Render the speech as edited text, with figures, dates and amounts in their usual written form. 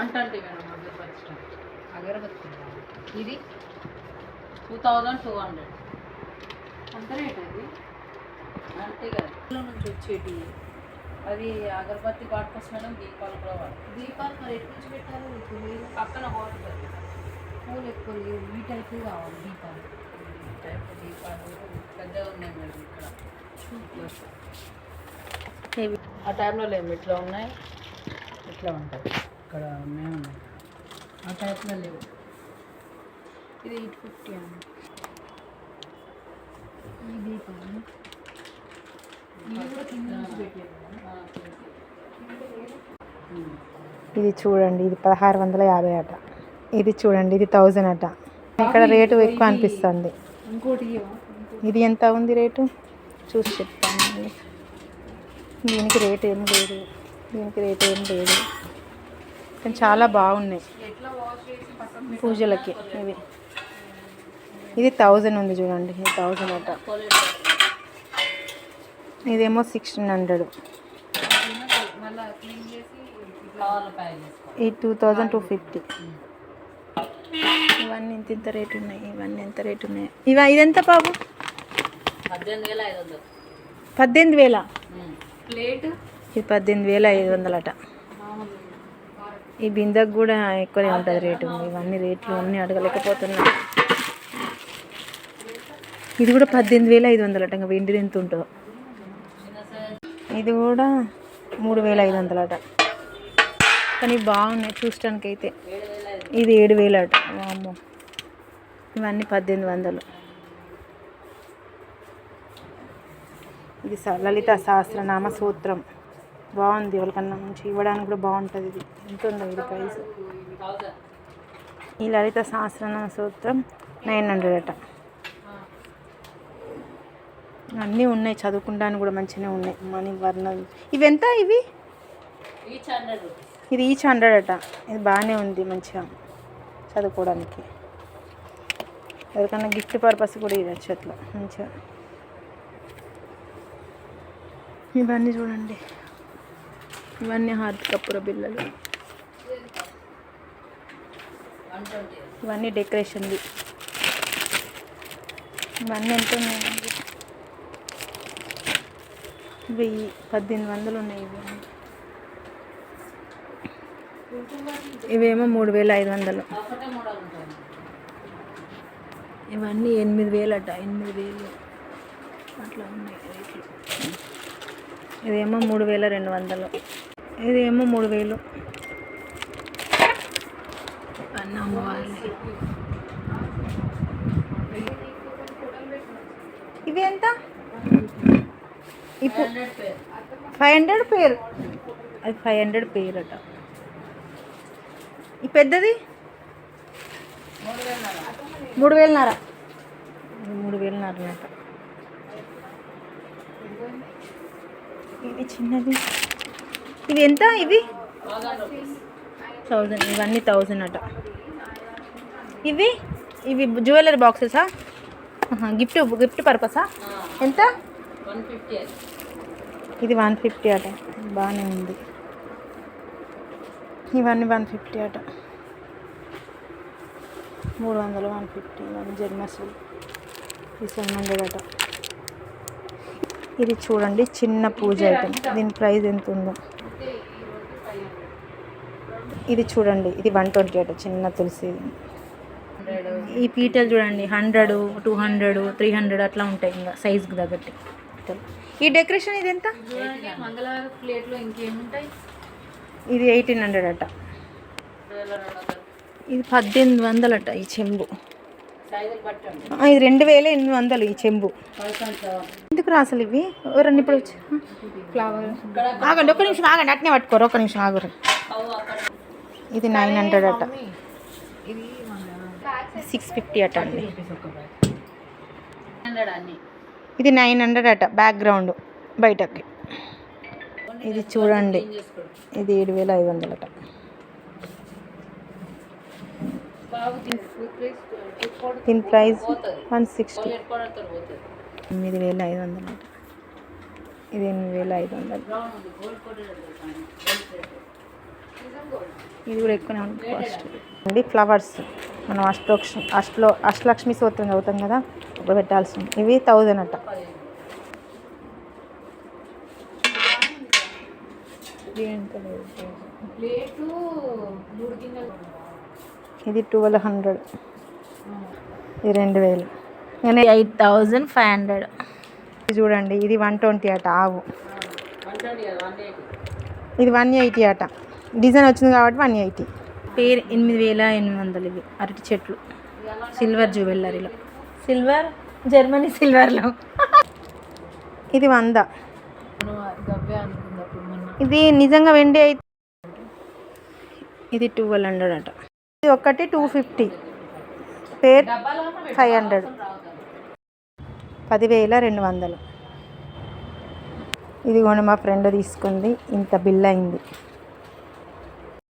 120 madam అగరబత్తి. ఇది 2200. అంత rate అది అంతే కదా. నుంచి వచ్చేటి అది అగరబత్తి వాడుకోవచ్చు మేడం. దీపాలు కూడా వాడుకోవచ్చు. దీపాలు మరి ఎటు నుంచి పెట్టారు? పక్కన హోటల్ పూలు ఎక్కువ లేవు. ఈ టైప్ కావాలి దీపాలు. ఈ టైప్ దీపాలు పెద్దగా ఉన్నాయి మేడం ఇక్కడ. ఆ టైంలో లేవు. ఇట్లా ఉన్నాయి, ఇట్లా ఉంటాయి. ఇక్కడ ఉన్నాయి. ఆ టైప్లో లేవు. ఇది 850 అండి ఈ దీపాలు. ఇది చూడండి, ఇది 1650 అట. ఇది చూడండి, ఇది 1000 అట. ఇక్కడ రేటు ఎక్కువ అనిపిస్తుంది. ఇంకోటి ఇది ఎంత ఉంది రేటు చూసి చెప్తాను. దీనికి రేట్ ఏం లేదు, దీనికి రేట్ ఏం లేదు. కానీ చాలా బాగున్నాయి పూజలకి ఇవి. ఇది 1000 ఉంది చూడండి, ఇది 1000 అట. ఇదేమో 1600. ఈ 2250. ఇవన్నీ ఇంత రేటు ఉన్నాయి. ఇవన్నీ ఎంత రేటు ఉన్నాయి? ఇదెంత బాబు? 18,000 ప్లేట్. ఇది 18,500 అట. ఈ బిందెకు కూడా ఎక్కువనే ఉంటుంది రేటు. ఇవన్నీ రేట్లు అన్నీ అడగలేకపోతున్నా. ఇది కూడా 18,500 అట. ఇంకా వెండిది ఎంత ఉంటుందో. ఇది కూడా 3,500 అట. కానీ బాగున్నాయి చూడటానికి అయితే. ఇది 7,000 అట. అమ్మో, ఇవన్నీ 1800. ఇది లలిత సహస్రనామ సూత్రం బాగుంది. ఎవరికన్నా మంచి ఇవ్వడానికి కూడా బాగుంటుంది. ఇది ఎంత ఉందో ఇది ప్రైస్? ఈ లలిత సహస్రనామ సూత్రం 900 అట. అన్నీ ఉన్నాయి, చదువుకుంటానికి కూడా మంచిగానే ఉన్నాయి. మనీ వర్ణలు ఇవెంత? ఇది ఈచ్ 100 అట. ఇది బాగానే ఉంది, మంచిగా చదువుకోవడానికి. ఎవరికన్నా గిఫ్ట్ పర్పస్ కూడా ఇవ్వచ్చు అట్లా మంచిగా. ఇవన్నీ చూడండి, ఇవన్నీ హారతి కర్పూర బిళ్ళలు. ఇవన్నీ డెకరేషన్వి. ఇవన్నీ ఎంత ఉన్నాయండి? 1800 ఉన్నాయి. ఇవేమో 3500. ఇవన్నీ 8000 అట. 8000 అట్లా ఉన్నాయి రేట్లు. ఇదేమో 3200. ఇదేమో 3000. అన్నీ అమ్మవారిని. ఇవి ఎంత? ఇప్పుడు 500 పేరు. అది 500 పేరు అట. ఈ పెద్దది 3,500. 3,500 అట. ఇది చిన్నది. ఇవి ఎంత? ఇవి 1000. ఇవన్నీ 1000 అట. ఇవి జ్యువెలరీ బాక్సెసా? గిఫ్ట్ పర్పసా? ఎంత? 150. ఇది 150 అట. బాగానే ఉంది. ఇవన్నీ 150 అట. 300, 150. ఇవన్నీ జన్మశ్రీ. ఇది 700 అట. ఇది చూడండి, చిన్న పూజ ఐటమ్. దీని ప్రైస్ ఎంత ఉందో. ఇది చూడండి, ఇది 120 అట. చిన్న తులసి. ఈ పీటలు చూడండి, 100, 200, 300 అట్లా ఉంటాయి. ఇంకా సైజుకి తగ్గట్టు. ఈ డెకరేషన్ ఇది ఎంత? మంగళవారం ప్లేట్లో ఇంకేముంటాయి? ఇది 1800 అట. ఇది 1800 అట. ఈ చెంబు ఇది 2800. ఈ చెంబు ఎందుకు రా అసలు ఇవి? ఎవరన్నా ఇప్పుడు వచ్చి ఫ్లవర్ ఆగండి, ఒక్క నిమిషం ఆగండి, అట్నే పట్టుకోరు. ఒక్క నిమిషం ఆగురు. ఇది 900 అట. 650 అట అండి. ఇది 900 అట. బ్యాక్గ్రౌండ్ బయటకి. ఇది చూడండి, ఇది 7500 అట. దీని ప్రైస్ 160. 8500 అట. ఇది 8500. ఇది కూడా ఎక్కువనే ఉంది కాస్ట్ అండి. ఫ్లవర్స్ మనం అష్టలక్ష్మి స్తోత్రం చదువుతాం కదా, ఇప్పుడు పెట్టాల్సింది. ఇవి 1000 అట్ట. ప్లేటు 3 గిన్నెలు. ఇది 1200. ఇది 2000. నేను 8500. ఇది చూడండి, ఇది 120 అట ఆవు. ఇది 180 అట. డిజైన్ వచ్చింది కాబట్టి 180. పేరు 8800. ఇవి అరటి చెట్లు సిల్వర్ జ్యువెలరీలో, సిల్వర్ జర్మనీ సిల్వర్లో. ఇది 100. ఇది నిజంగా వెండి అయితే ఇది 1200 అట. ఇది ఒక్కటి 250. పేరు 500. 10,200. ఇది కూడా మా ఫ్రెండ్ తీసుకుంది, ఇంత బిల్ అయింది.